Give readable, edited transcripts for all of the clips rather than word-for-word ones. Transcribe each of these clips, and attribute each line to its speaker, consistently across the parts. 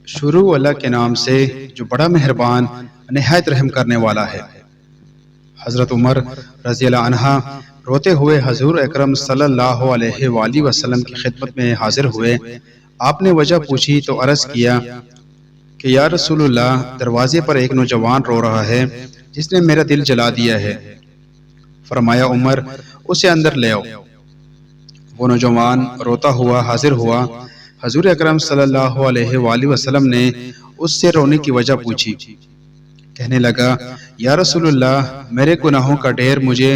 Speaker 1: شروع اللہ کے نام سے جو بڑا مہربان نہایت رحم کرنے والا ہے۔ حضرت عمر رضی اللہ عنہ روتے ہوئے حضور اکرم صلی اللہ علیہ وآلہ وسلم کی خدمت میں حاضر ہوئے۔ آپ نے وجہ پوچھی تو عرض کیا کہ یا رسول اللہ، دروازے پر ایک نوجوان رو رہا ہے جس نے میرا دل جلا دیا ہے۔ فرمایا عمر، اسے اندر لے آؤ۔ وہ نوجوان روتا ہوا حاضر ہوا۔ حضور اکرم صلی اللہ علیہ وآلہ وسلم نے اس سے رونے کی وجہ پوچھی۔ کہنے لگا، یا رسول اللہ، میرے گناہوں کا ڈھیر مجھے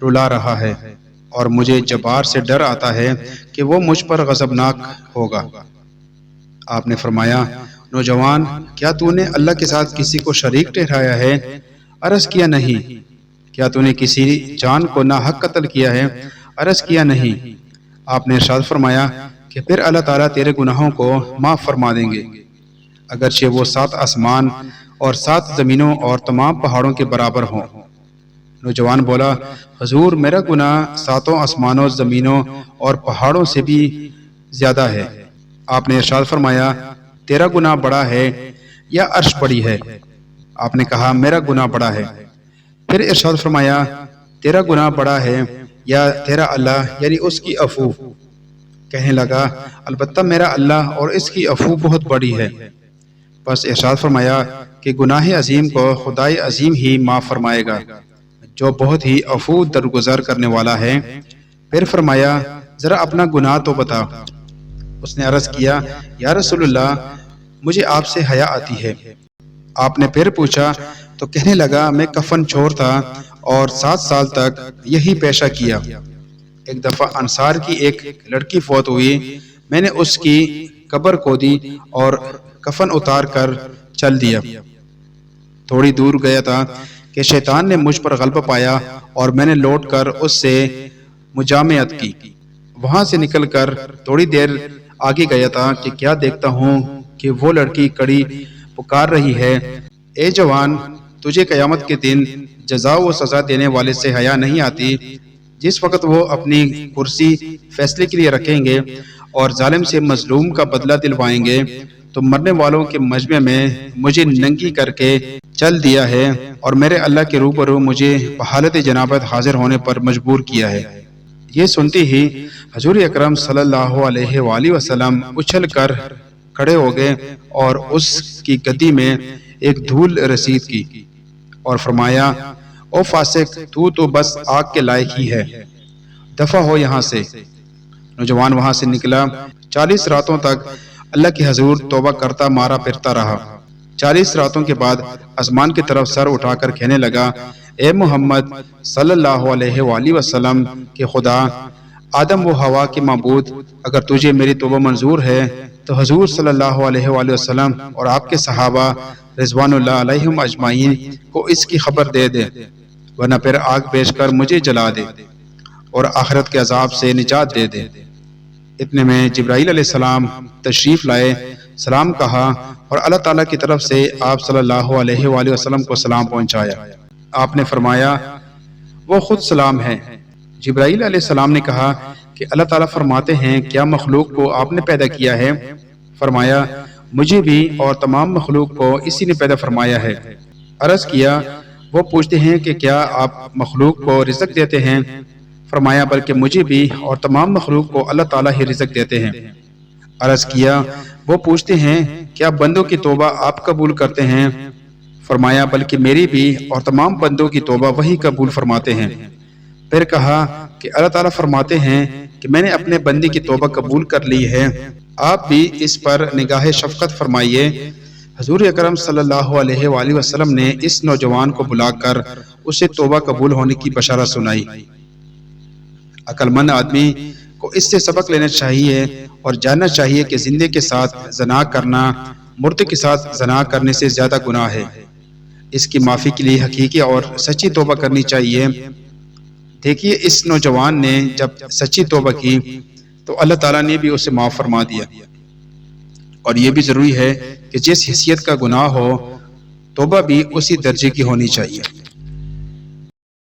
Speaker 1: رلا رہا ہے اور مجھے جبار سے ڈر آتا ہے کہ وہ مجھ پر غضبناک ہوگا۔ آپ نے فرمایا، نوجوان، کیا تو نے اللہ کے ساتھ کسی کو شریک ٹھہرایا ہے؟ عرض کیا نہیں۔ کیا تو نے کسی جان کو ناحق قتل کیا ہے؟ عرض کیا نہیں۔ آپ نے ارشاد فرمایا کہ پھر اللہ تعالیٰ تیرے گناہوں کو معاف فرما دیں گے، اگرچہ وہ 7 آسمان اور 7 زمینوں اور تمام پہاڑوں کے برابر ہوں۔ نوجوان بولا، حضور، میرا گناہ 7 آسمانوں، زمینوں اور پہاڑوں سے بھی زیادہ ہے۔ آپ نے ارشاد فرمایا، تیرا گناہ بڑا ہے یا عرش بڑی ہے؟ آپ نے کہا، میرا گناہ بڑا ہے۔ پھر ارشاد فرمایا، تیرا گناہ بڑا ہے یا تیرا اللہ یعنی اس کی عفو؟ کہنے لگا، البتہ میرا اللہ اور اس کی عفو بہت بڑی ہے۔ بس ارشاد فرمایا کہ گناہ عظیم کو خدائے عظیم ہی معاف فرمائے گا جو بہت ہی عفو درگزر کرنے والا ہے۔ پھر فرمایا، ذرا اپنا گناہ تو بتا۔ اس نے عرض کیا، یا رسول اللہ، مجھے آپ سے حیا آتی ہے۔ آپ نے پھر پوچھا تو کہنے لگا، میں کفن چور تھا اور 7 سال تک یہی پیشہ کیا۔ ایک دفعہ انصار کی ایک لڑکی فوت ہوئی، میں نے اس کی قبر کھودی اور کفن اتار کر چل دیا۔ تھوڑی دور گیا تھا کہ شیطان نے مجھ پر غلبہ پایا اور میں نے لوٹ کر اس سے مجامعت کی۔ وہاں سے نکل کر تھوڑی دیر آگے گیا تھا کہ کیا دیکھتا ہوں کہ وہ لڑکی کڑی پکار رہی ہے، اے جوان، تجھے قیامت کے دن جزا و سزا دینے والے سے حیا نہیں آتی؟ جس وقت وہ اپنی کرسی فیصلے کے لیے رکھیں گے اور ظالم سے مظلوم کا بدلہ دلوائیں گے تو مرنے والوں کے مجمع میں مجھے ننگی کر کے چل دیا ہے اور میرے اللہ کے روبرو مجھے بحالت جنابت حاضر ہونے پر مجبور کیا ہے۔ یہ سنتے ہی حضور اکرم صلی اللہ علیہ وآلہ وسلم اچھل کر کھڑے ہو گئے اور اس کی گدی میں ایک دھول رسید کی اور فرمایا، او فاسق، تو بس آگ کے لائق ہی ہے، دفع ہو یہاں سے۔ نوجوان وہاں سے نکلا۔ 40 راتوں تک اللہ کے حضور توبہ کرتا مارا پھرتا رہا۔ 40 راتوں کے بعد آسمان کی طرف سر اٹھا کر کہنے لگا، اے محمد صلی اللہ علیہ وآلہ وسلم کے خدا، آدم و حوا کے معبود، اگر تجھے میری توبہ منظور ہے تو حضور صلی اللہ علیہ وآلہ وسلم اور آپ کے صحابہ رضوان اللہ علیہم اجمعین کو اس کی خبر دے دے، ورنہ پھر آگ بیچ کر مجھے جلا دے اور آخرت کے عذاب سے نجات دے دے۔ اتنے میں جبرائیل علیہ السلام تشریف لائے، سلام کہا اور اللہ تعالیٰ کی طرف سے آپ صلی اللہ علیہ وآلہ وسلم کو سلام پہنچایا۔ آپ نے فرمایا، وہ خود سلام ہے۔ جبرائیل علیہ السلام نے کہا کہ اللہ تعالیٰ فرماتے ہیں، کیا مخلوق کو آپ نے پیدا کیا ہے؟ فرمایا، مجھے بھی اور تمام مخلوق کو اسی نے پیدا فرمایا ہے۔ عرض کیا، وہ پوچھتے ہیں کہ کیا آپ مخلوق کو رزق دیتے ہیں؟ فرمایا، بلکہ مجھے بھی اور تمام مخلوق کو اللہ تعالیٰ ہی رزق دیتے ہیں۔ عرض کیا، وہ پوچھتے ہیں کیا بندوں کی توبہ آپ قبول کرتے ہیں؟ فرمایا، بلکہ میری بھی اور تمام بندوں کی توبہ وہی قبول فرماتے ہیں۔ پھر کہا کہ اللہ تعالیٰ فرماتے ہیں کہ میں نے اپنے بندے کی توبہ قبول کر لی ہے، آپ بھی اس پر نگاہ شفقت فرمائیے۔ حضور اکرم صلی اللہ علیہ وآلہ وسلم نے اس نوجوان کو بلا کر اسے توبہ قبول ہونے کی بشارت سنائی۔ عقل مند آدمی کو اس سے سبق لینا چاہیے اور جاننا چاہیے کہ زندے کے ساتھ زنا کرنا مردے کے ساتھ زنا کرنے سے زیادہ گناہ ہے۔ اس کی معافی کے لیے حقیقی اور سچی توبہ کرنی چاہیے۔ دیکھیے، اس نوجوان نے جب سچی توبہ کی تو اللہ تعالیٰ نے بھی اسے معاف فرما دیا۔ اور یہ بھی ضروری ہے کہ جس حیثیت کا گناہ ہو، توبہ بھی اسی درجے کی ہونی چاہیے۔